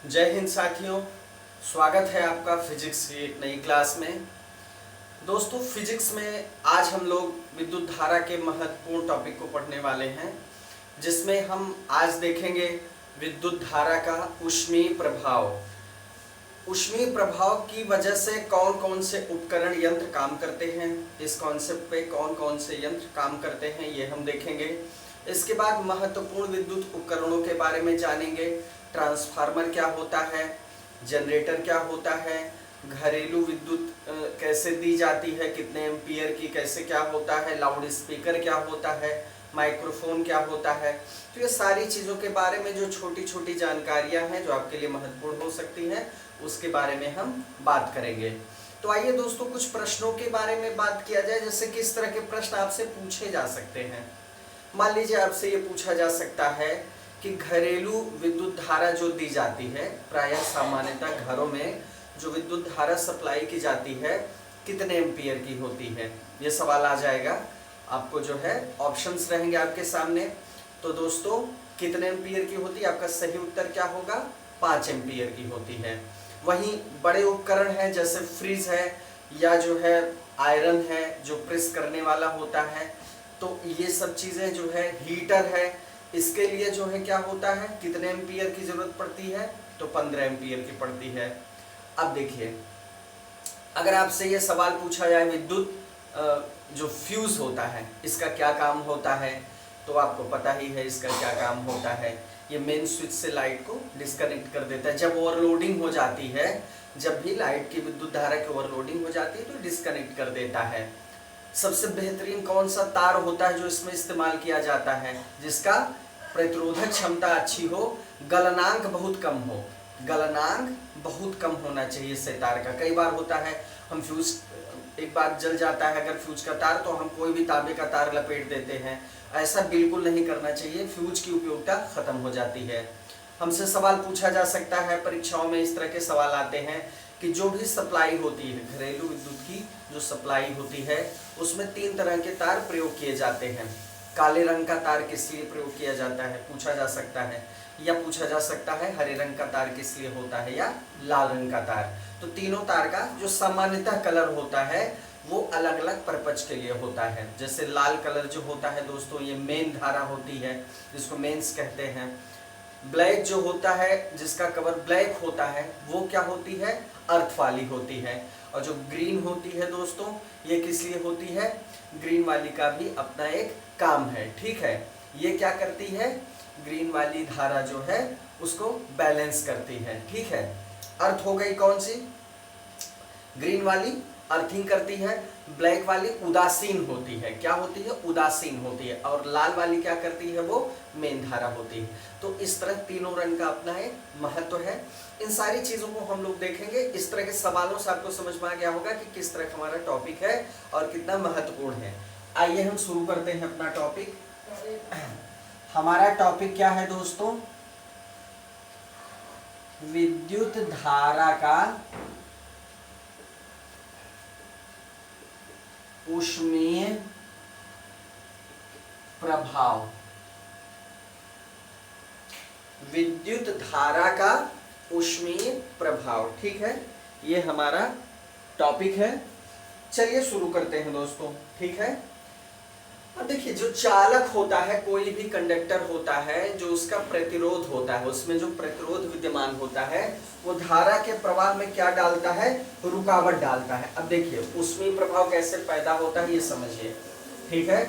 जय हिंद साथियों, स्वागत है आपका फिजिक्स की एक नई क्लास में। दोस्तों, फिजिक्स में आज हम लोग विद्युत धारा के महत्वपूर्ण टॉपिक को पढ़ने वाले हैं, जिसमें हम आज देखेंगे विद्युत धारा का ऊष्मीय प्रभाव। ऊष्मीय प्रभाव की वजह से कौन कौन से उपकरण यंत्र काम करते हैं, इस कॉन्सेप्ट पे कौन कौन से यंत्र काम करते हैं ये हम देखेंगे। इसके बाद महत्वपूर्ण विद्युत उपकरणों के बारे में जानेंगे। ट्रांसफार्मर क्या होता है, जनरेटर क्या होता है, घरेलू विद्युत कैसे दी जाती है, कितने एम्पियर की, कैसे क्या होता है, लाउड स्पीकर क्या होता है, माइक्रोफोन क्या होता है। तो ये सारी चीज़ों के बारे में जो छोटी छोटी जानकारियां हैं जो आपके लिए महत्वपूर्ण हो सकती हैं, उसके बारे में हम बात करेंगे। तो आइए दोस्तों, कुछ प्रश्नों के बारे में बात किया जाए, जैसे किस तरह के प्रश्न आपसे पूछे जा सकते हैं। मान लीजिए आपसे ये पूछा जा सकता है कि घरेलू विद्युत धारा जो दी जाती है, प्रायः सामान्यतः घरों में जो विद्युत धारा सप्लाई की जाती है कितने एम्पियर की होती है, ये सवाल आ जाएगा। आपको जो है ऑप्शंस रहेंगे आपके सामने। तो दोस्तों, कितने एम्पियर की होती है, आपका सही उत्तर क्या होगा, 5 एम्पियर की होती है। वहीं बड़े उपकरण हैं जैसे फ्रिज है या जो है आयरन है जो प्रेस करने वाला होता है, तो ये सब चीज़ें जो है, हीटर है, इसके लिए जो है क्या होता है, कितने एम्पियर की जरूरत पड़ती है, तो 15 एम्पियर की पड़ती है। अब देखिए, अगर आपसे ये सवाल पूछा जाए विद्युत जो फ्यूज होता है इसका क्या काम होता है, तो आपको पता ही है इसका क्या काम होता है। ये मेन स्विच से लाइट को डिस्कनेक्ट कर देता है। जब ओवरलोडिंग हो जाती है, जब भी लाइट की विद्युत धारा की ओवरलोडिंग हो जाती है तो डिस्कनेक्ट कर देता है। सबसे बेहतरीन कौन सा तार होता है जो इसमें इस्तेमाल किया जाता है, जिसका प्रतिरोधक क्षमता अच्छी हो, गलनांक बहुत कम हो। गलनांक बहुत कम होना चाहिए इससे तार का। कई बार होता है हम फ्यूज एक बार जल जाता है अगर फ्यूज का तार, तो हम कोई भी तांबे का तार लपेट देते हैं। ऐसा बिल्कुल नहीं करना चाहिए, फ्यूज की उपयोगिता खत्म हो जाती है। हमसे सवाल पूछा जा सकता है, परीक्षाओं में इस तरह के सवाल आते हैं कि जो भी सप्लाई होती है, घरेलू विद्युत की जो सप्लाई होती है, उसमें 3 तरह के तार प्रयोग किए जाते हैं। काले रंग का तार किस लिए प्रयोग किया जाता है, पूछा जा सकता है। या पूछा जा सकता है हरे रंग का तार किस लिए होता है, या लाल रंग का तार। तो तीनों तार का जो सामान्यतः कलर होता है वो अलग अलग पर्पज के लिए होता है। जैसे लाल कलर जो होता है दोस्तों, ये मेन धारा होती है, जिसको मेंस कहते हैं। ब्लैक जो होता है, जिसका कवर ब्लैक होता है, वो क्या होती है, अर्थ वाली होती है। और जो ग्रीन होती है दोस्तों, ये किस लिए होती है, ग्रीन वाली का भी अपना एक काम है, ठीक है। ये क्या करती है, ग्रीन वाली धारा जो है उसको बैलेंस करती है, ठीक है। अर्थ हो गई कौन सी, ग्रीन वाली अर्थिंग करती है, ब्लैक वाली उदासीन होती है। क्या होती है, उदासीन होती है। और लाल वाली क्या करती है, वो मेन धारा होती है। तो इस तरह तीनों रंग का अपना एक महत्व है। इन सारी चीजों को हम लोग देखेंगे। इस तरह के सवालों से आपको समझ में आ गया होगा कि किस तरह हमारा टॉपिक है और कितना महत्वपूर्ण है। आइए हम शुरू करते हैं अपना टॉपिक। हमारा टॉपिक क्या है दोस्तों, विद्युत धारा का ऊष्मीय प्रभाव। विद्युत धारा का ऊष्मीय प्रभाव, ठीक है, ये हमारा टॉपिक है। चलिए शुरू करते हैं दोस्तों, ठीक है। अब देखिए, जो चालक होता है, कोई भी कंडक्टर होता है, जो उसका प्रतिरोध होता है, उसमें जो प्रतिरोध विद्यमान होता है, वो धारा के प्रवाह में क्या डालता है, रुकावट डालता है। अब देखिए ऊष्मीय प्रभाव कैसे पैदा होता है ये समझिए, ठीक है।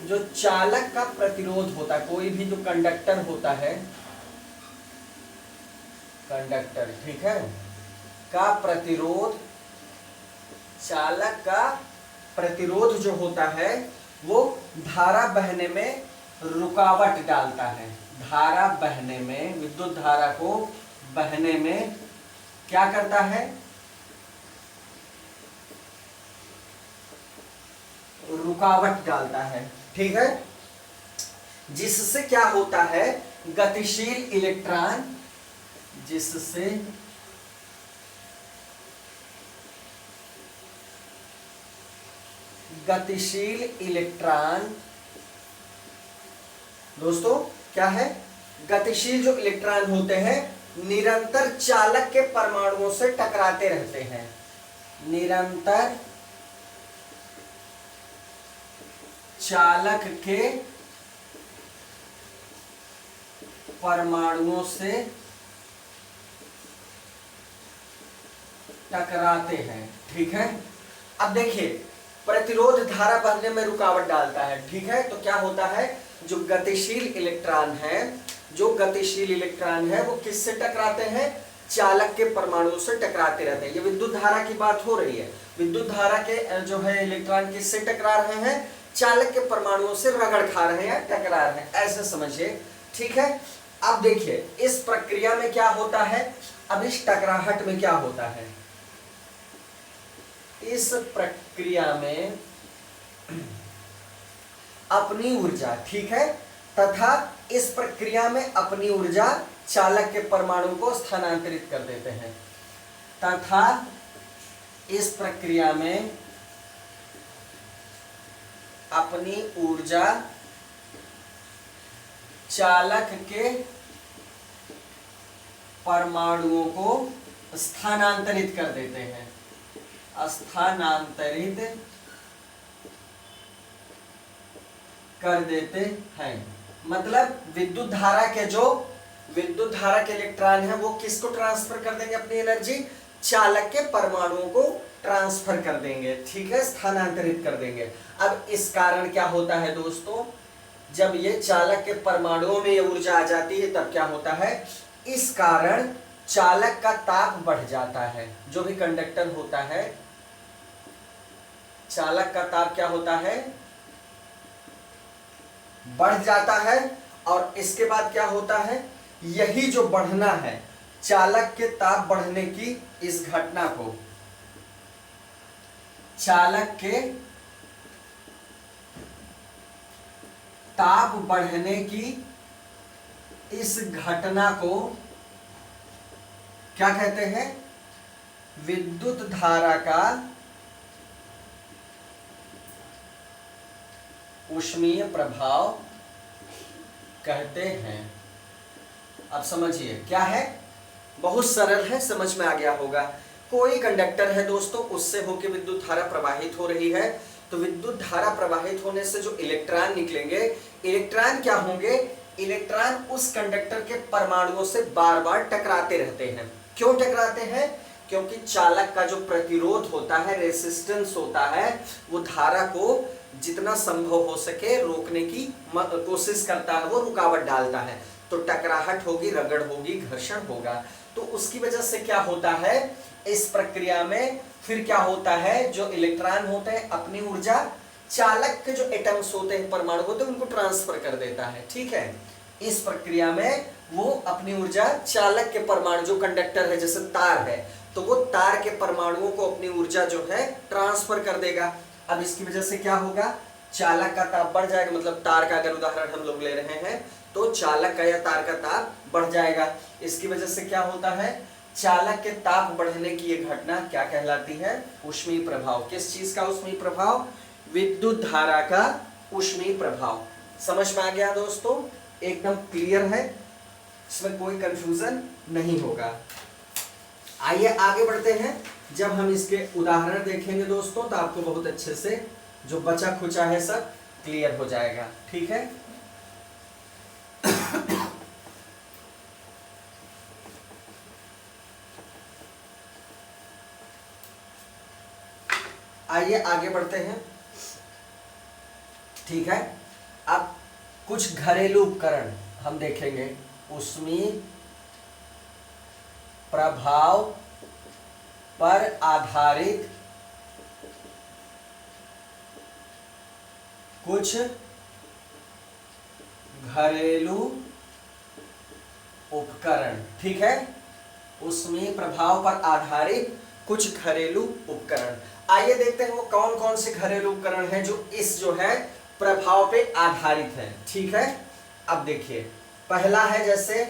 जो चालक का प्रतिरोध होता है, कोई भी जो कंडक्टर होता है, कंडक्टर, ठीक है, का प्रतिरोध, चालक का प्रतिरोध जो होता है वो धारा बहने में रुकावट डालता है। धारा बहने में, विद्युत धारा को बहने में क्या करता है, रुकावट डालता है, ठीक है। जिससे क्या होता है, गतिशील इलेक्ट्रॉन, जिससे गतिशील इलेक्ट्रॉन, दोस्तों क्या है, गतिशील जो इलेक्ट्रॉन होते हैं निरंतर चालक के परमाणुओं से टकराते रहते हैं, निरंतर चालक के परमाणुओं से टकराते हैं। ठीक है, अब देखिए प्रतिरोध धारा बहने में रुकावट डालता है। ठीक है, तो क्या होता है, जो गतिशील इलेक्ट्रॉन है, जो गतिशील इलेक्ट्रॉन है वो किससे टकराते हैं, चालक के परमाणु से टकराते रहते हैं। ये विद्युत धारा की बात हो रही है, विद्युत धारा के जो है इलेक्ट्रॉन किससे टकरा रहे हैं, चालक के परमाणुओं से रगड़ खा रहे हैं, टकरा रहे हैं, ऐसे समझिए। ठीक है, अब देखिए इस प्रक्रिया में क्या होता है, अब इस टकराहट में क्या होता है, इस प्रक्रिया में अपनी ऊर्जा, ठीक है, तथा इस प्रक्रिया में अपनी ऊर्जा चालक के परमाणु को स्थानांतरित कर देते हैं, तथा इस प्रक्रिया में अपनी ऊर्जा चालक के परमाणुओं को स्थानांतरित कर देते हैं, स्थानांतरित कर देते हैं। मतलब विद्युत धारा के इलेक्ट्रॉन है वो किसको ट्रांसफर कर देंगे, अपनी एनर्जी चालक के परमाणुओं को ट्रांसफर कर देंगे। ठीक है, स्थानांतरित कर देंगे। अब इस कारण क्या होता है दोस्तों, जब ये चालक के परमाणुओं में ये ऊर्जा आ जाती है तब क्या होता है, इस कारण चालक का ताप बढ़ जाता है। जो भी कंडक्टर होता है, चालक का ताप क्या होता है, बढ़ जाता है। और इसके बाद क्या होता है, यही जो बढ़ना है, चालक के ताप बढ़ने की इस घटना को, चालक के ताप बढ़ने की इस घटना को क्या कहते हैं, विद्युत धारा का ऊष्मीय प्रभाव कहते हैं। अब समझिए क्या है, बहुत सरल है, समझ में आ गया होगा। कोई कंडक्टर है दोस्तों, उससे होकर विद्युत धारा प्रवाहित हो रही है, तो विद्युत धारा प्रवाहित होने से जो इलेक्ट्रॉन निकलेंगे, इलेक्ट्रॉन क्या होंगे, इलेक्ट्रॉन उस कंडक्टर के परमाणुओं से बार बार टकराते रहते हैं। क्यों टकराते हैं, क्योंकि चालक का जो प्रतिरोध होता है, रेसिस्टेंस होता है, वो धारा को जितना संभव हो सके रोकने की कोशिश करता है, वो रुकावट डालता है। तो टकराहट होगी, रगड़ होगी, घर्षण होगा। तो उसकी वजह से क्या होता है, इस प्रक्रिया में फिर क्या होता है, जो इलेक्ट्रॉन होते हैं अपनी ऊर्जा चालक के जो एटम्स होते हैं, परमाणु होते हैं, उनको ट्रांसफर कर देता है। ठीक है, इस प्रक्रिया में वो अपनी ऊर्जा चालक के परमाणु, जो कंडक्टर है जैसे तार है, तो वो तार के परमाणुओं को अपनी ऊर्जा जो है ट्रांसफर कर देगा। अब इसकी वजह से क्या होगा, चालक का ताप बढ़ जाएगा। मतलब तार का अगर उदाहरण हम लोग ले रहे हैं तो चालक का या तार का ताप बढ़ जाएगा। इसकी वजह से क्या होता है, चालक के ताप बढ़ने की ये घटना क्या कहलाती है, ऊष्मीय प्रभाव। किस चीज का ऊष्मीय प्रभाव, विद्युत धारा का ऊष्मीय प्रभाव। समझ में आ गया दोस्तों, एकदम क्लियर है, इसमें कोई कंफ्यूजन नहीं होगा। आइए आगे बढ़ते हैं। जब हम इसके उदाहरण देखेंगे दोस्तों तो आपको बहुत अच्छे से जो बचा खुचा है सब क्लियर हो जाएगा। ठीक है, आइए आगे बढ़ते हैं। ठीक है, अब कुछ घरेलू उपकरण हम देखेंगे। ऊष्मीय प्रभाव पर आधारित कुछ घरेलू उपकरण। ठीक है, ऊष्मीय प्रभाव पर आधारित कुछ घरेलू उपकरण। आइए देखते हैं वो कौन कौन से घरेलू उपकरण हैं जो इस जो है प्रभाव पे आधारित है। ठीक है, अब देखिए पहला है जैसे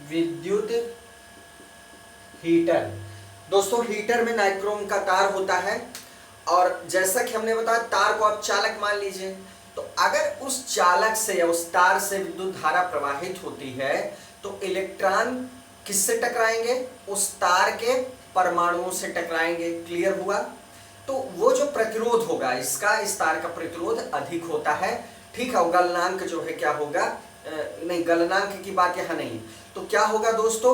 विद्युत हीटर। दोस्तों हीटर में नाइक्रोम का तार होता है और जैसा कि हमने बताया तार को आप चालक मान लीजिए, तो अगर उस चालक से या उस तार से विद्युत धारा प्रवाहित होती है तो इलेक्ट्रॉन किससे टकराएंगे? उस तार के परमाणुओं से टकराएंगे। क्लियर हुआ? तो वो जो प्रतिरोध होगा इसका, इस तार का प्रतिरोध अधिक होता है। ठीक है, गलनांक जो है क्या होगा, नहीं गलनांक की बात यहाँ नहीं। तो क्या होगा दोस्तों,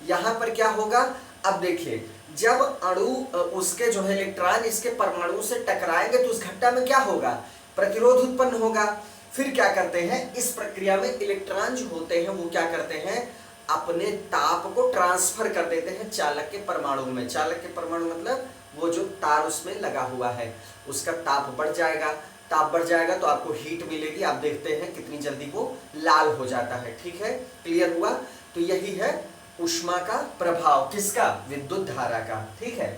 यहाँ पर क्या होगा, अब देखिए जब अणु उसके जो है इलेक्ट्रॉन इसके परमाणु से टकराएंगे तो उस घटना में क्या होगा, प्रतिरोध उत्पन्न होगा। फिर क्या करते हैं, इस प्रक्रिया में इलेक्ट्रॉन जो होते हैं वो क्या करते हैं, अपने ताप को ट्रांसफर कर देते हैं चालक के परमाणु में। चालक के परमाणु मतलब वो जो तार उसमें लगा हुआ है उसका ताप बढ़ जाएगा। ताप बढ़ जाएगा तो आपको हीट मिलेगी। आप देखते हैं कितनी जल्दी वो लाल हो जाता है। ठीक है, क्लियर हुआ? तो यही है ऊष्मा का प्रभाव, किसका, विद्युत धारा का। ठीक है,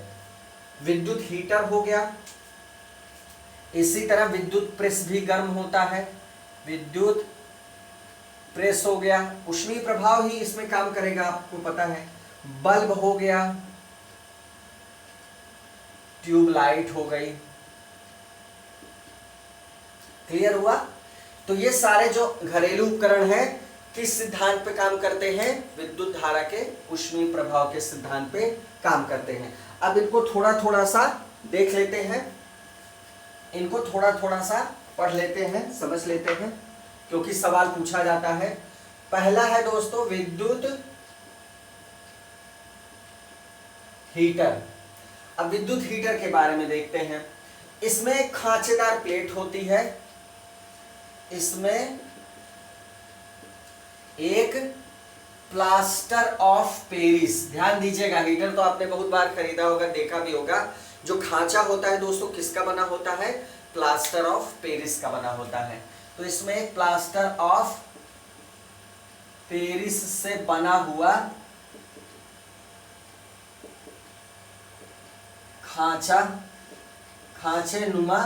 विद्युत हीटर हो गया। इसी तरह विद्युत प्रेस भी गर्म होता है। विद्युत प्रेस हो गया, ऊष्मीय प्रभाव ही इसमें काम करेगा, आपको पता है। बल्ब हो गया, ट्यूबलाइट हो गई। क्लियर हुआ? तो ये सारे जो घरेलू उपकरण हैं किस सिद्धांत पे काम करते हैं, विद्युत धारा के ऊष्मीय प्रभाव के सिद्धांत पे काम करते हैं। अब इनको थोड़ा थोड़ा सा देख लेते हैं, इनको थोड़ा थोड़ा सा पढ़ लेते हैं, समझ लेते हैं, क्योंकि सवाल पूछा जाता है। पहला है दोस्तों विद्युत हीटर। अब विद्युत हीटर के बारे में देखते हैं। इसमें एक खांचेदार प्लेट होती है, इसमें एक प्लास्टर ऑफ पेरिस, ध्यान दीजिएगा, हीटर तो आपने बहुत बार खरीदा होगा, देखा भी होगा। जो खांचा होता है दोस्तों किसका बना होता है, प्लास्टर ऑफ पेरिस का बना होता है। तो इसमें एक प्लास्टर ऑफ पेरिस से बना हुआ खांचा, खांचे नुमा,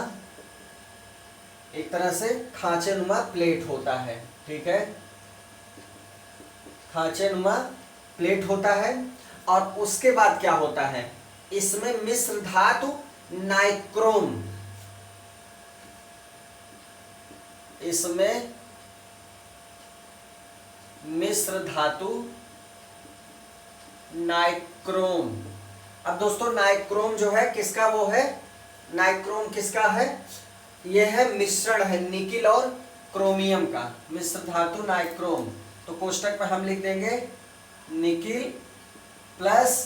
एक तरह से खांचे नुमा प्लेट होता है। ठीक है, खांचे नुमा प्लेट होता है। और उसके बाद क्या होता है, इसमें मिश्र धातु नाइक्रोम, इसमें मिश्र धातु नाइक्रोम। अब दोस्तों नाइक्रोम जो है किसका वो है, नाइक्रोम किसका है, यह है मिश्रण है निकिल और क्रोमियम का, मिश्र धातु नाइक्रोम। तो कोष्टक में हम लिख देंगे निकिल प्लस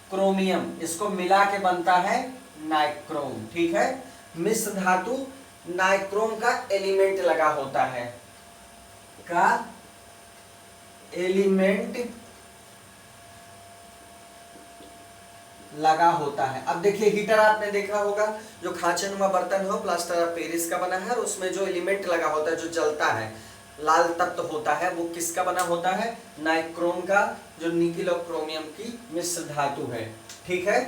क्रोमियम, इसको मिला के बनता है नाइक्रोम। ठीक है, मिश्र धातु नाइक्रोम का एलिमेंट लगा होता है, का एलिमेंट लगा होता है। अब देखिए हीटर आपने देखा होगा, जो खांचेनुमा बर्तन हो प्लास्टर ऑफ पेरिस का बना है, और उसमें जो एलिमेंट लगा होता है जो जलता है, लाल तत्व होता है, वो किसका बना होता है, नाइक्रोम का, जो निकिल और क्रोमियम की मिश्र धातु है। ठीक है,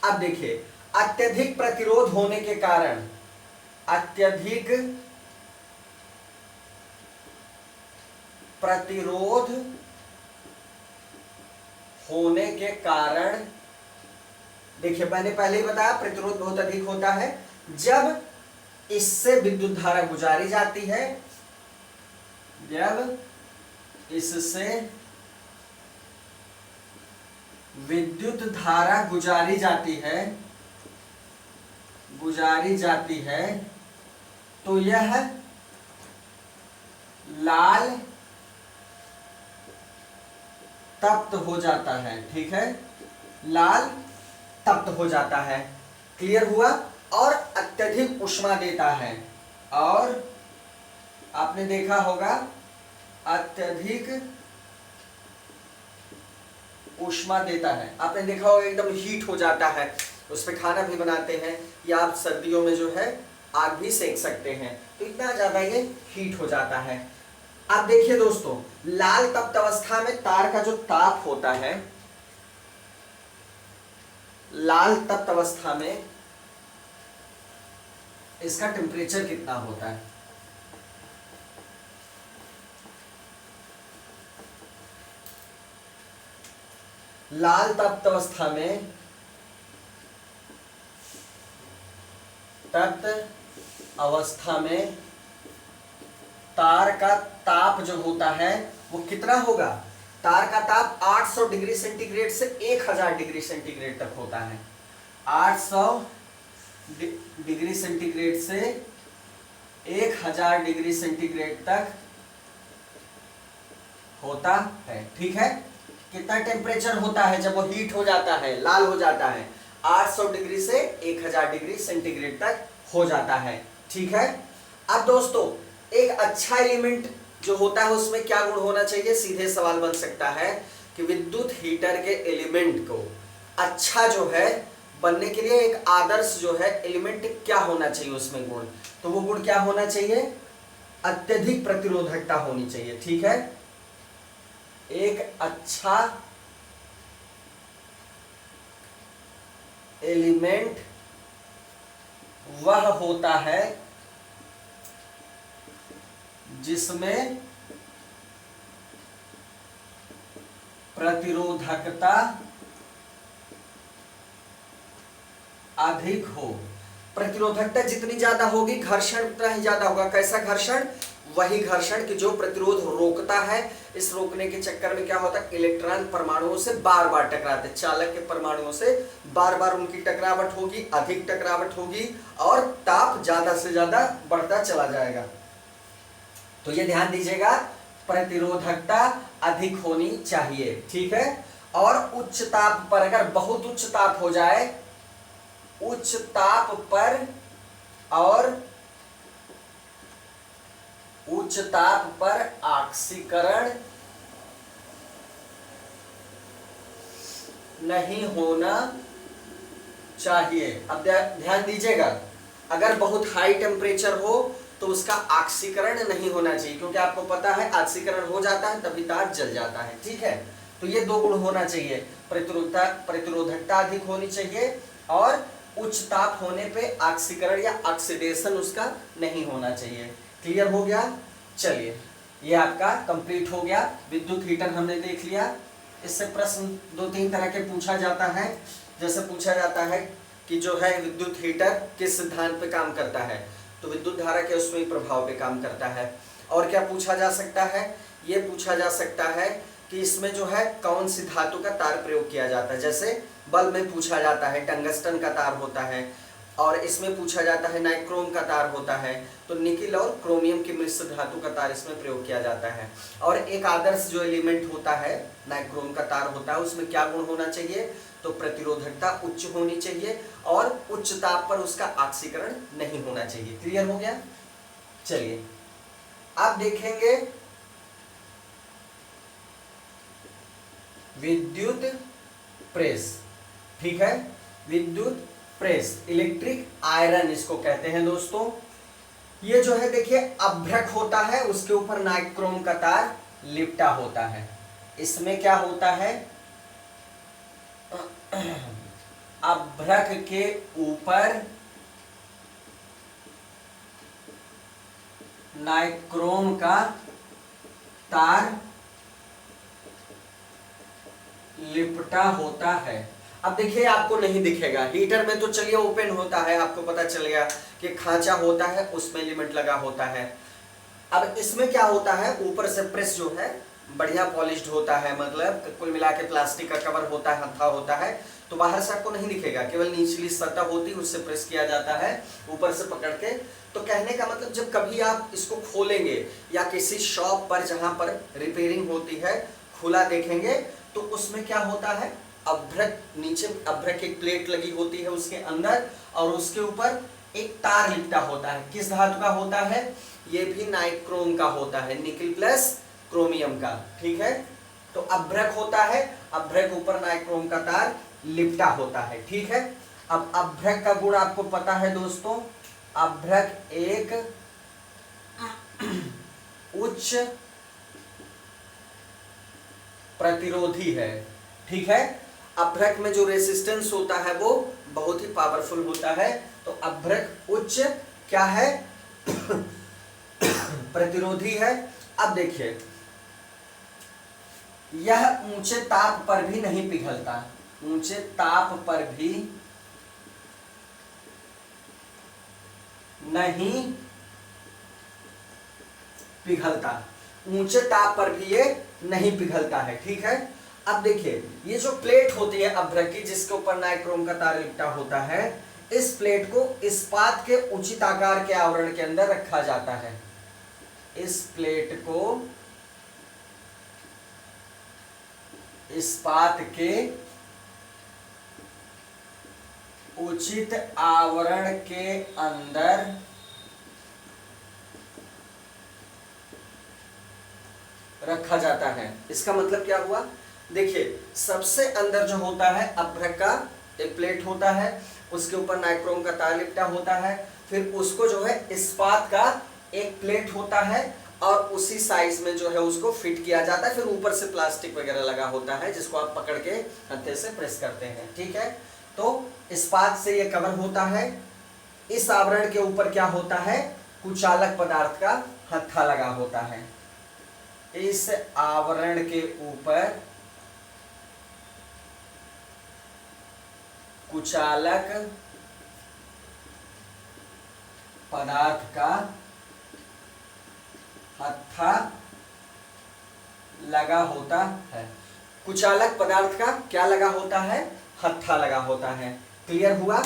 अब देखिए अत्यधिक प्रतिरोध होने के कारण, अत्यधिक प्रतिरोध होने के कारण, देखिए मैंने पहले ही बताया प्रतिरोध बहुत अधिक होता है जब इससे विद्युत धारा गुजारी जाती है, जब इससे विद्युत धारा गुजारी जाती है, तो यह लाल तप्त हो जाता है। ठीक है, लाल तप्त हो जाता है। क्लियर हुआ? और अत्यधिक ऊष्मा देता है, और आपने देखा होगा अत्यधिक ऊष्मा देता है, आपने देखा होगा एकदम हीट हो जाता है, उस पर खाना भी बनाते हैं, या आप सर्दियों में जो है आग भी सेक सकते हैं, तो इतना ज्यादा ये हीट हो जाता है। अब देखिए दोस्तों, लाल तप्त अवस्था में तार का जो ताप होता है, लाल तप्त अवस्था में इसका टेम्परेचर कितना होता है, लाल तप्त अवस्था में, तप्त अवस्था में तार का ताप जो होता है वो कितना होगा? तार का ताप 800 डिग्री सेंटीग्रेड से 1000 डिग्री सेंटीग्रेड तक होता है। 800 डिग्री सेंटीग्रेड से 1000 डिग्री सेंटीग्रेड तक होता है। ठीक है, कितना टेम्परेचर होता है जब वो हीट हो जाता है, लाल हो जाता है? 800 डिग्री से 1000 डिग्री सेंटीग्रेड तक हो जाता है। ठीक है, अब दोस्तों एक अच्छा एलिमेंट जो होता है उसमें क्या गुण होना चाहिए? सीधे सवाल बन सकता है कि विद्युत हीटर के एलिमेंट को अच्छा जो है बनने के लिए एक आदर्श जो है एलिमेंट क्या होना चाहिए उसमें गुण? तो वो गुण क्या होना चाहिए? अत्यधिक प्रतिरोधकता होनी चाहिए। ठीक है, एक अच्छा एलिमेंट वह होता है जिसमें प्रतिरोधकता अधिक हो। प्रतिरोधकता जितनी ज्यादा होगी घर्षण उतना ही ज्यादा होगा। कैसा घर्षण? वही घर्षण कि जो प्रतिरोध रोकता है। इस रोकने के चक्कर में क्या होता है? इलेक्ट्रॉन परमाणुओं से बार बार टकराते, चालक के परमाणुओं से बार बार उनकी टकरावट होगी, अधिक टकरावट होगी और ताप ज्यादा से ज्यादा बढ़ता चला जाएगा। तो ये ध्यान दीजिएगा, प्रतिरोधकता अधिक होनी चाहिए। ठीक है, और उच्च ताप पर, अगर बहुत उच्च ताप हो जाए, उच्च ताप पर और उच्च ताप पर ऑक्सीकरण नहीं होना चाहिए। अब ध्यान दीजिएगा, अगर बहुत हाई टेम्परेचर हो तो उसका ऑक्सीकरण नहीं होना चाहिए, क्योंकि आपको पता है ऑक्सीकरण हो जाता है तभी तार जल जाता है। ठीक है, तो ये दो गुण होना चाहिए, प्रतिरोधकता अधिक होनी चाहिए और उच्च ताप होने पे ऑक्सीकरण या ऑक्सीडेशन उसका नहीं होना चाहिए। क्लियर हो गया? चलिए, ये आपका कंप्लीट हो गया। विद्युत हीटर हमने देख लिया। इससे प्रश्न दो तीन तरह के पूछा जाता है। जैसे पूछा जाता है कि जो है विद्युत हीटर किस सिद्धांत पे काम करता है, तो विद्युत धारा के उसमें प्रभाव पे काम करता है। और क्या पूछा जा सकता है? ये पूछा जा सकता है कि इसमें जो है कौन सी धातु का तार प्रयोग किया जाता है। जैसे बल्ब में पूछा जाता है टंगस्टन का तार होता है, और इसमें पूछा जाता है नाइक्रोम का तार होता है, तो निकिल और क्रोमियम की मिश्र धातु का तार इसमें प्रयोग किया जाता है। और एक आदर्श जो एलिमेंट होता है नाइक्रोम का तार होता है, उसमें क्या गुण होना चाहिए? तो प्रतिरोधकता उच्च होनी चाहिए और उच्च ताप पर उसका ऑक्सीकरण नहीं होना चाहिए। क्लियर हो गया? चलिए आप देखेंगे विद्युत प्रेस। ठीक है, विद्युत प्रेस, इलेक्ट्रिक आयरन इसको कहते हैं दोस्तों। ये जो है देखिए अभ्रक होता है, उसके ऊपर नाइक्रोम का तार लिपटा होता है। इसमें क्या होता है? अभ्रक के ऊपर नाइक्रोम का तार लिपटा होता है। अब देखिए आपको नहीं दिखेगा, हीटर में तो चलिए ओपन होता है, आपको पता चल गया कि खांचा होता है उसमें एलिमेंट लगा होता है। अब इसमें क्या होता है? ऊपर से प्रेस जो है बढ़िया पॉलिश्ड होता है, मतलब कुल मिला के प्लास्टिक का कवर होता है, हत्था होता है, तो बाहर से आपको नहीं दिखेगा, केवल निचली सतह होती है उससे प्रेस किया जाता है ऊपर से पकड़ के। तो कहने का मतलब जब कभी आप इसको खोलेंगे या किसी शॉप पर जहां पर रिपेयरिंग होती है खुला देखेंगे, तो उसमें क्या होता है? अभ्रक, नीचे अभ्रक एक प्लेट लगी होती है उसके अंदर, और उसके ऊपर एक तार लिपटा होता है। किस धातु का होता है? ये भी नाइक्रोम का होता है, निकिल प्लस क्रोमियम का। ठीक है, तो अभ्रक होता है, अभ्रक ऊपर नाइक्रोम का तार लिपटा होता है। ठीक है, अब अभ्रक का गुण आपको पता है दोस्तों, अभ्रक एक उच्च प्रतिरोधी है। ठीक है, अभ्रक में जो रेसिस्टेंस होता है वो बहुत ही पावरफुल होता है। तो अभ्रक उच्च क्या है? प्रतिरोधी है। अब देखिए यह ऊंचे ताप पर भी नहीं पिघलता, ऊंचे ताप पर भी नहीं पिघलता, ऊंचे ताप पर भी ये नहीं पिघलता है। ठीक है, अब देखिए ये जो प्लेट होती है अभ्रक की, जिसके ऊपर नाइक्रोम का तार लिपटा होता है, इस प्लेट को इस्पात के उचित आकार के आवरण के अंदर रखा जाता है। इस प्लेट को इस्पात के उचित आवरण के अंदर रखा जाता है। इसका मतलब क्या हुआ, देखिए सबसे अंदर जो होता है अभ्रक का एक प्लेट होता है, उसके ऊपर नाइक्रोम का तार लिपटा होता है, फिर उसको जो है इस्पात का एक प्लेट होता है और उसी साइज में जो है उसको फिट किया जाता है, फिर ऊपर से प्लास्टिक वगैरह लगा होता है जिसको आप पकड़ के हत्थे से प्रेस करते हैं। ठीक है, तो इस्पात से ये कवर होता है। इस आवरण के ऊपर क्या होता है, कुचालक पदार्थ का हत्था लगा होता है। इस आवरण के ऊपर कुचालक पदार्थ का हत्था लगा होता है। कुचालक पदार्थ का क्या लगा होता है, हत्था लगा होता है। क्लियर हुआ।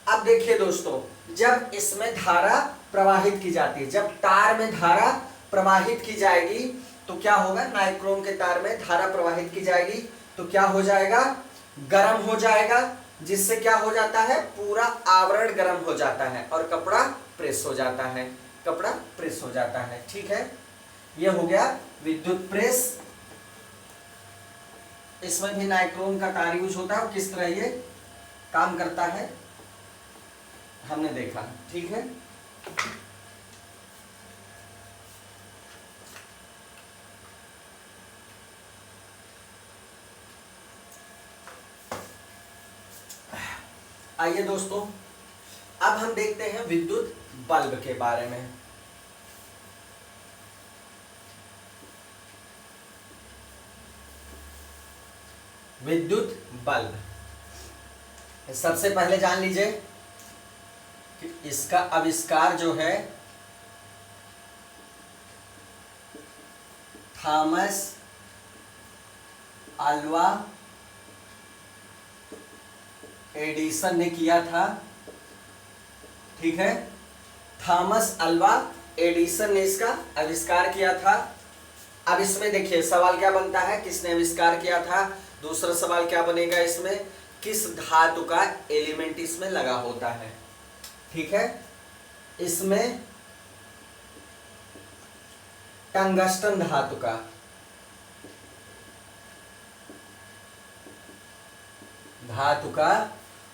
अब देखिए दोस्तों, जब इसमें धारा प्रवाहित की जाती है, जब तार में धारा प्रवाहित की जाएगी तो क्या होगा, नाइक्रोम के तार में धारा प्रवाहित की जाएगी तो क्या हो जाएगा, गर्म हो जाएगा, जिससे क्या हो जाता है, पूरा आवरण गर्म हो जाता है और कपड़ा प्रेस हो जाता है, कपड़ा प्रेस हो जाता है। ठीक है, यह हो गया विद्युत प्रेस। इसमें भी नाइक्रोम का तार यूज होता है और किस तरह ये काम करता है हमने देखा। ठीक है, आइए दोस्तों, अब हम देखते हैं विद्युत बल्ब के बारे में। विद्युत बल्ब, सबसे पहले जान लीजिए कि इसका आविष्कार जो है थॉमस अल्वा एडिसन ने किया था। ठीक है, थॉमस अल्वा एडिसन ने इसका आविष्कार किया था। अब इसमें देखिए सवाल क्या बनता है, किसने आविष्कार किया था। दूसरा सवाल क्या बनेगा इसमें, किस धातु का एलिमेंट इसमें लगा होता है। ठीक है, इसमें टंगस्टन धातु का,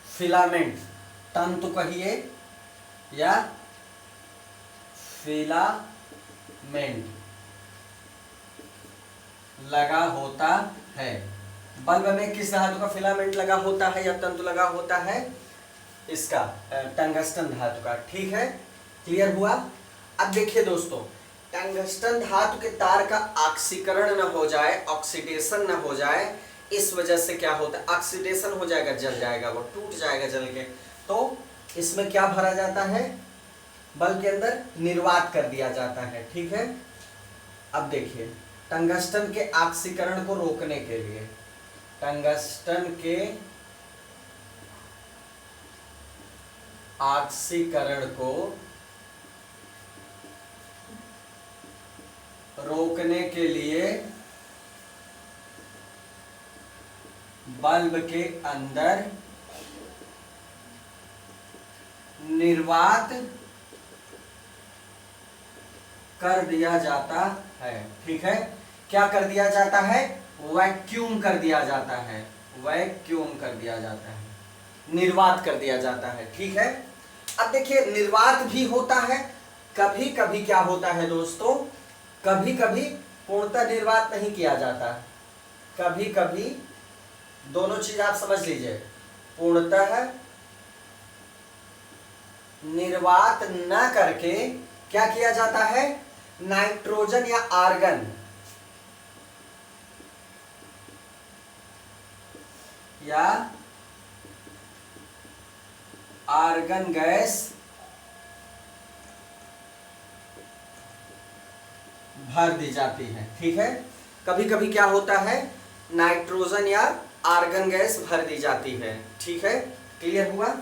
फिलामेंट, तंतु कहिए या फिलामेंट लगा होता है। बल्ब में किस धातु का फिलामेंट लगा होता है या तंतु लगा होता है, इसका टंगस्टन धातु का। ठीक है, क्लियर हुआ। अब देखिए दोस्तों, टंगस्टन धातु के तार का ऑक्सीकरण न हो जाए, ऑक्सीडेशन न हो जाए, इस वजह से क्या होता है, ऑक्सीडेशन हो जाएगा, जल जाएगा, वो टूट जाएगा जल के। तो इसमें क्या भरा जाता है, बल्ब के अंदर निर्वात कर दिया जाता है। ठीक है, अब देखिए टंगस्टन के ऑक्सीकरण को रोकने के लिए, टंगस्टन के ऑक्सीकरण को रोकने के लिए बल्ब के अंदर निर्वात कर दिया जाता है। ठीक है, क्या कर दिया जाता है, वैक्यूम कर दिया जाता है, वैक्यूम कर दिया जाता है, निर्वात कर दिया जाता है। ठीक है, अब देखिए निर्वात भी होता है, कभी कभी क्या होता है दोस्तों, कभी कभी पूर्णतः निर्वात नहीं किया जाता, कभी कभी, दोनों चीज आप समझ लीजिए, पूर्णतः निर्वात न करके क्या किया जाता है, नाइट्रोजन या आर्गन या आर्गन गैस भर दी जाती है। ठीक है, कभी कभी क्या होता है, नाइट्रोजन या आर्गन गैस भर दी जाती है। ठीक है, क्लियर हुआ?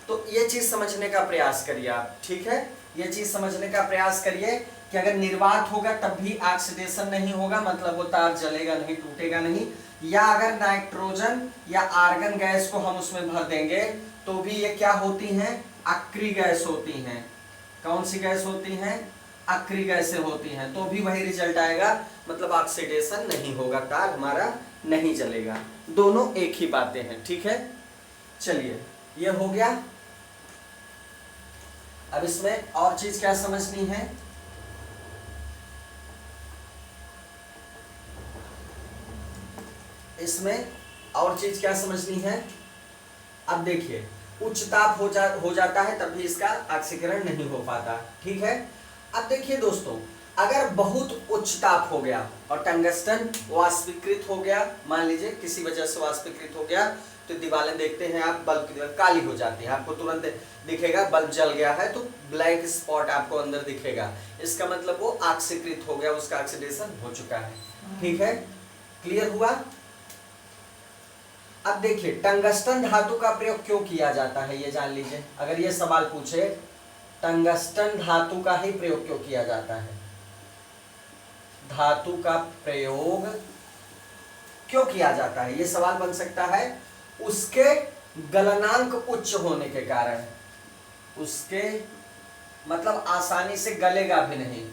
तो ये चीज समझने का प्रयास करिए आप। ठीक है, ये चीज समझने का प्रयास करिए कि अगर निर्वात होगा तब भी ऑक्सीडेशन नहीं होगा, मतलब वो तार जलेगा नहीं, टूटेगा नहीं, या अगर नाइट्रोजन या आर्गन गैस को हम उसमें भर देंगे तो भी ये क्या होती हैं, अक्रिय गैस होती हैं। कौन सी गैस होती हैं? अक्रिय गैसें होती हैं, तो भी वही रिजल्ट आएगा, मतलब ऑक्सीडेशन नहीं होगा, तार हमारा नहीं जलेगा। दोनों एक ही बातें हैं। ठीक है, चलिए ये हो गया। अब इसमें और चीज क्या समझनी है, इसमें और चीज क्या समझनी है। अब देखिए, उच्च ताप हो जाता है तब भी इसका ऑक्सीकरण नहीं हो पाता। ठीक है, अब देखिए दोस्तों, अगर बहुत उच्च ताप हो गया और टंगस्टन वाष्पीकृत हो गया, मान लीजिए किसी वजह से वाष्पीकृत हो गया, तो दीवारें देखते हैं आप, बल्ब की दीवार काली हो जाती है, आपको तुरंत दिखेगा बल्ब जल गया है, तो ब्लैक स्पॉट आपको अंदर दिखेगा, इसका मतलब वो ऑक्सीकृत हो गया, उसका ऑक्सीडेशन हो चुका है। ठीक है, क्लियर हुआ? अब देखिए, टंगस्टन धातु का प्रयोग क्यों किया जाता है ये जान लीजिए। अगर ये सवाल पूछे, टंगस्टन धातु का ही प्रयोग क्यों किया जाता है, धातु का प्रयोग क्यों किया जाता है, ये सवाल बन सकता है। उसके गलनांक उच्च होने के कारण, उसके मतलब आसानी से गलेगा भी नहीं,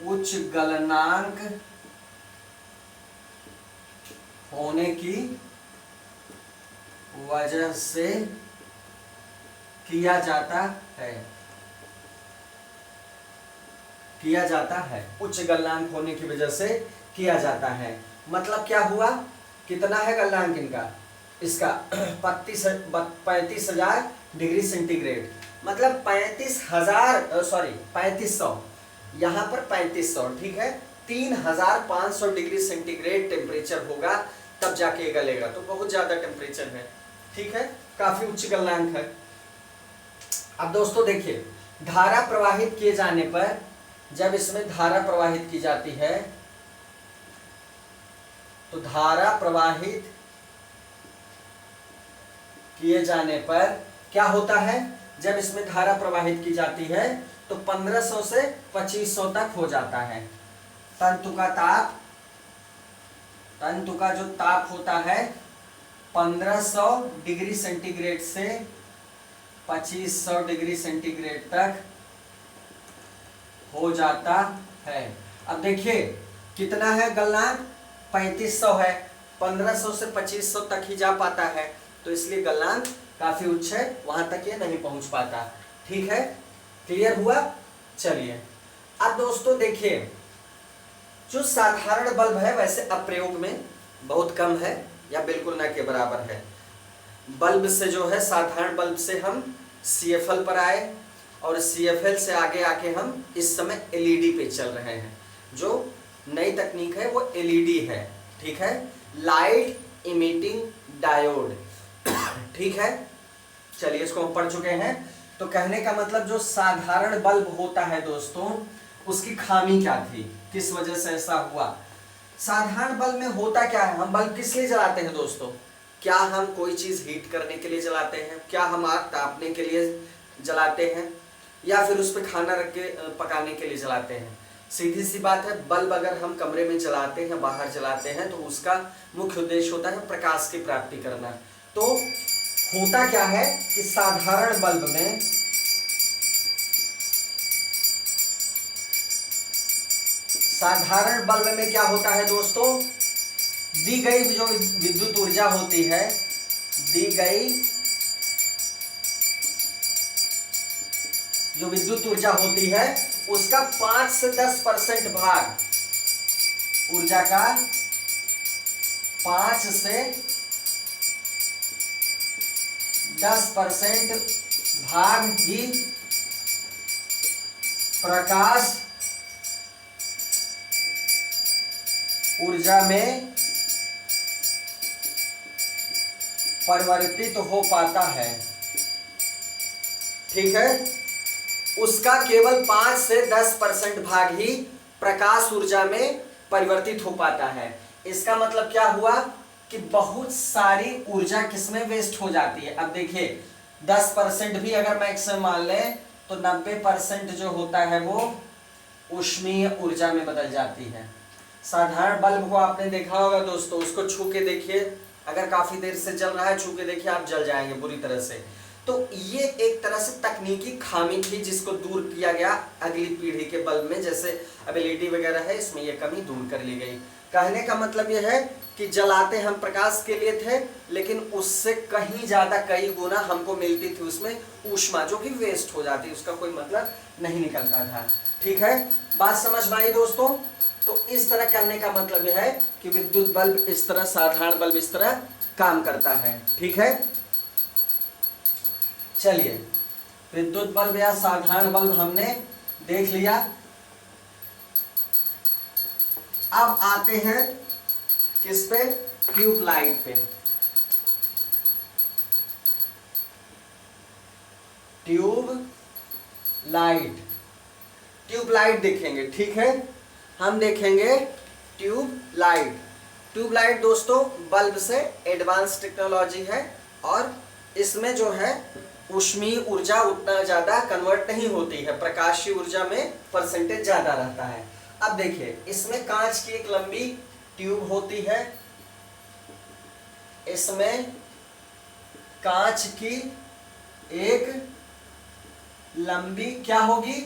उच्च गलनांक होने की वजह से किया जाता है, किया जाता है, उच्च गलनांक होने की वजह से किया जाता है। मतलब क्या हुआ, कितना है गलनांक इनका, इसका 35,000 डिग्री सेंटीग्रेड, मतलब 3500, यहाँ पर 3500। ठीक है, 3500 डिग्री सेंटीग्रेड टेम्परेचर होगा तब जाके गलेगा, तो बहुत ज्यादा टेम्परेचर है। ठीक है, काफी उच्च गलनांक है। अब दोस्तों देखिए, धारा प्रवाहित किए जाने पर, जब इसमें धारा प्रवाहित की जाती है, तो धारा प्रवाहित किए जाने पर क्या होता है, जब इसमें धारा प्रवाहित की जाती है तो 1500 से 2500 तक हो जाता है। तंतु का ताप, तंतु का जो ताप होता है 1500 डिग्री सेंटीग्रेड से 2500 डिग्री सेंटीग्रेड तक हो जाता है। अब देखिए कितना है गलनांक, 3500 है, 1500 से 2500 तक ही जा पाता है, तो इसलिए गलनांक काफी उच्च है, वहां तक ये नहीं पहुंच पाता। ठीक है, क्लियर हुआ? चलिए अब दोस्तों देखिए, जो साधारण बल्ब है वैसे अप्रयोग में बहुत कम है या बिल्कुल ना के बराबर है। बल्ब से जो है, साधारण बल्ब से हम CFL पर आए और CFL से आगे आके हम इस समय LED पे चल रहे हैं। जो नई तकनीक है वो LED है। ठीक है, लाइट इमिटिंग डायोड। ठीक है, चलिए इसको हम पढ़ चुके हैं। तो कहने का मतलब, जो साधारण बल्ब होता है दोस्तों, उसकी खामी क्या थी, किस वजह से ऐसा हुआ। साधारण बल्ब में होता क्या है, हम बल्ब किस लिए जलाते हैं दोस्तों, क्या हम कोई चीज हीट करने के लिए जलाते हैं, क्या हम आग तापने के लिए जलाते हैं, या फिर उस पर खाना रख के पकाने के लिए जलाते हैं। सीधी सी बात है, बल्ब अगर हम कमरे में जलाते हैं, बाहर जलाते हैं, तो उसका मुख्य उद्देश्य होता है प्रकाश की प्राप्ति करना। तो होता क्या है कि साधारण बल्ब में, साधारण बल्ब में क्या होता है दोस्तों, दी गई जो विद्युत ऊर्जा होती है, दी गई जो विद्युत ऊर्जा होती है उसका 5 से 10% भाग, ऊर्जा का 5 से 10% भाग ही प्रकाश ऊर्जा में परिवर्तित हो पाता है। ठीक है, उसका केवल 5 से 10% भाग ही प्रकाश ऊर्जा में परिवर्तित हो पाता है। इसका मतलब क्या हुआ कि बहुत सारी ऊर्जा किसमें वेस्ट हो जाती है। अब देखिए 10% भी अगर मैक्सिमम मान लें तो 90% जो होता है वो ऊष्मीय ऊर्जा में बदल जाती है। साधारण बल्ब को आपने देखा होगा दोस्तों, उसको छू के देखिए, अगर काफी देर से जल रहा है छू के देखिए आप जल जाएंगे बुरी तरह से। तो ये एक तरह से तकनीकी खामी थी जिसको दूर किया गया अगली पीढ़ी के बल्ब में, जैसे अब एलईडी वगैरह है इसमें ये कमी दूर कर ली गई। कहने का मतलब ये है कि जलाते हम प्रकाश के लिए थे, लेकिन उससे कहीं ज्यादा कई गुना हमको मिलती थी उसमें ऊष्मा, जो कि वेस्ट हो जाती, उसका कोई मतलब नहीं निकलता था। ठीक है, बात समझ में आई दोस्तों। तो इस तरह कहने का मतलब यह है कि विद्युत बल्ब इस तरह, साधारण बल्ब इस तरह काम करता है। ठीक है, चलिए विद्युत बल्ब या साधारण बल्ब हमने देख लिया। अब आते हैं किस पे, ट्यूबलाइट पे। ट्यूबलाइट देखेंगे। ठीक है, हम देखेंगे ट्यूबलाइट। ट्यूबलाइट दोस्तों बल्ब से एडवांस टेक्नोलॉजी है और इसमें जो है ऊष्मीय ऊर्जा उतना ज्यादा कन्वर्ट नहीं होती है, प्रकाशीय ऊर्जा में परसेंटेज ज्यादा रहता है। अब देखिए इसमें कांच की एक लंबी ट्यूब होती है, इसमें कांच की एक लंबी क्या होगी,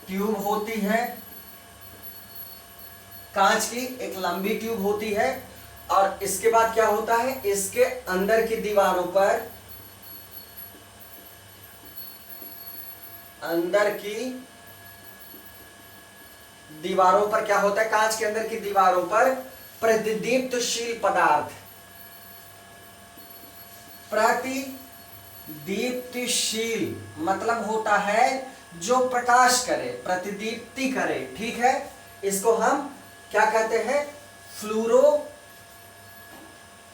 ट्यूब होती है, कांच की एक लंबी ट्यूब होती है। और इसके बाद क्या होता है, इसके अंदर की दीवारों पर, अंदर की दीवारों पर क्या होता है, कांच के अंदर की दीवारों पर प्रतिदीप्तशील पदार्थ, प्रतिदीप्तिशील मतलब होता है जो प्रकाश करे, प्रतिदीप्ति करे। ठीक है, इसको हम क्या कहते हैं,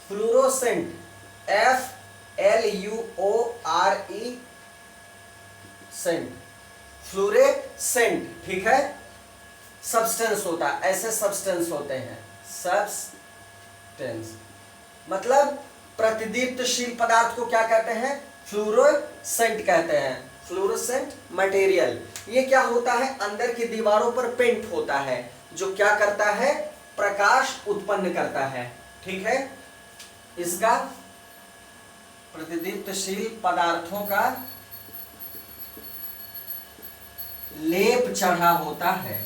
फ्लूरोसेंट, FLUORE सेंट, फ्लूरेसेंट। ठीक है, सब्सटेंस होता है, ऐसे सब्सटेंस होते हैं, सब्सटेंस मतलब प्रतिदीप्तशील पदार्थ को क्या कहते हैं, फ्लूरोसेंट कहते हैं, फ्लूरोसेंट मटेरियल। ये क्या होता है, अंदर की दीवारों पर पेंट होता है, जो क्या करता है, प्रकाश उत्पन्न करता है। ठीक है, इसका प्रतिदीप्तशील पदार्थों का लेप चढ़ा होता है,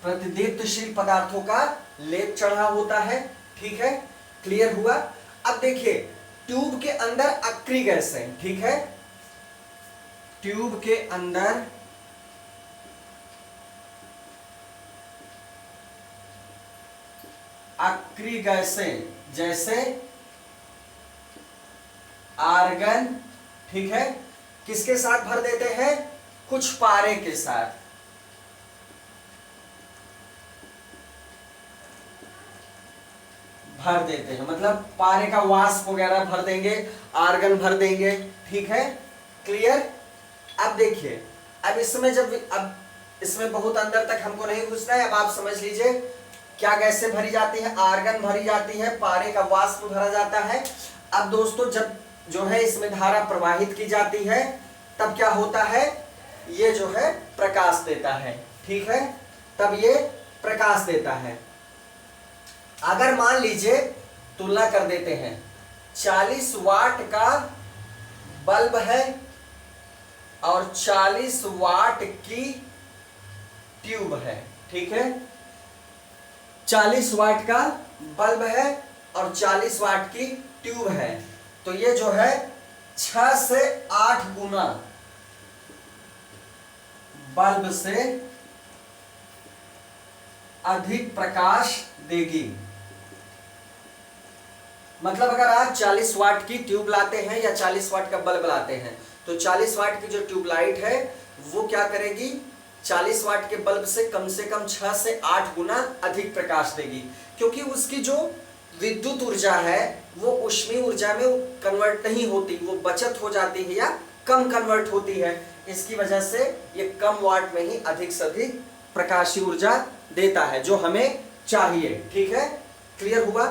प्रतिदीप्तशील पदार्थों का लेप चढ़ा होता है। ठीक है, क्लियर हुआ। अब देखिए ट्यूब के अंदर अक्रिय गैस है। ठीक है, ट्यूब के अंदर अक्रिय गैसें जैसे आर्गन, ठीक है, किसके साथ भर देते हैं, कुछ पारे के साथ, भर देते हैं, मतलब पारे का वाष्प वगैरह भर देंगे, आर्गन भर देंगे। ठीक है, क्लियर। अब देखिए, अब इसमें बहुत अंदर तक हमको नहीं घुसना है। अब आप समझ लीजिए क्या गैसें भरी जाती है, आर्गन भरी जाती है, पारे का वाष्प भरा जाता है। अब दोस्तों जब जो है इसमें धारा प्रवाहित की जाती है तब क्या होता है, ये जो है प्रकाश देता है। ठीक है, तब ये प्रकाश देता है। अगर मान लीजिए तुलना कर देते हैं, 40 वाट का बल्ब है और 40 वाट की ट्यूब है। ठीक है, 40 वाट का बल्ब है और 40 वाट की ट्यूब है, तो ये जो है 6 से 8 गुना बल्ब से अधिक प्रकाश देगी। मतलब अगर आप 40 वाट की ट्यूब लाते हैं या 40 वाट का बल्ब लाते हैं, तो 40 वाट की जो ट्यूबलाइट है वो क्या करेगी, 40 वाट के बल्ब से कम 6 से 8 गुना अधिक प्रकाश देगी, क्योंकि उसकी जो विद्युत ऊर्जा है वो ऊष्मीय ऊर्जा में कन्वर्ट नहीं होती, वो बचत हो जाती है या कम कन्वर्ट होती है। इसकी वजह से ये कम वाट में ही अधिक से अधिक प्रकाशीय ऊर्जा देता है जो हमें चाहिए। ठीक है, क्लियर हुआ।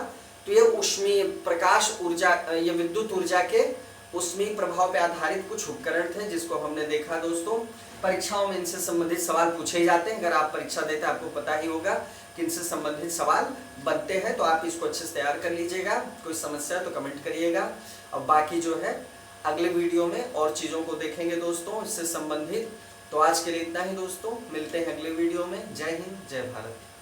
तो ये ऊष्मीय प्रकाश ऊर्जा, ये विद्युत ऊर्जा के ऊष्मीय प्रभाव पे आधारित कुछ उपकरण थे जिसको हमने देखा दोस्तों। परीक्षाओं में इनसे संबंधित सवाल पूछे जाते हैं। अगर आप परीक्षा देते हैं आपको पता ही होगा कि इनसे संबंधित सवाल बनते हैं, तो आप इसको अच्छे से तैयार कर लीजिएगा। कोई समस्या तो कमेंट करिएगा। और बाकी जो है अगले वीडियो में और चीज़ों को देखेंगे दोस्तों इससे संबंधित। तो आज के लिए इतना ही दोस्तों, मिलते हैं अगले वीडियो में। जय हिंद, जय भारत।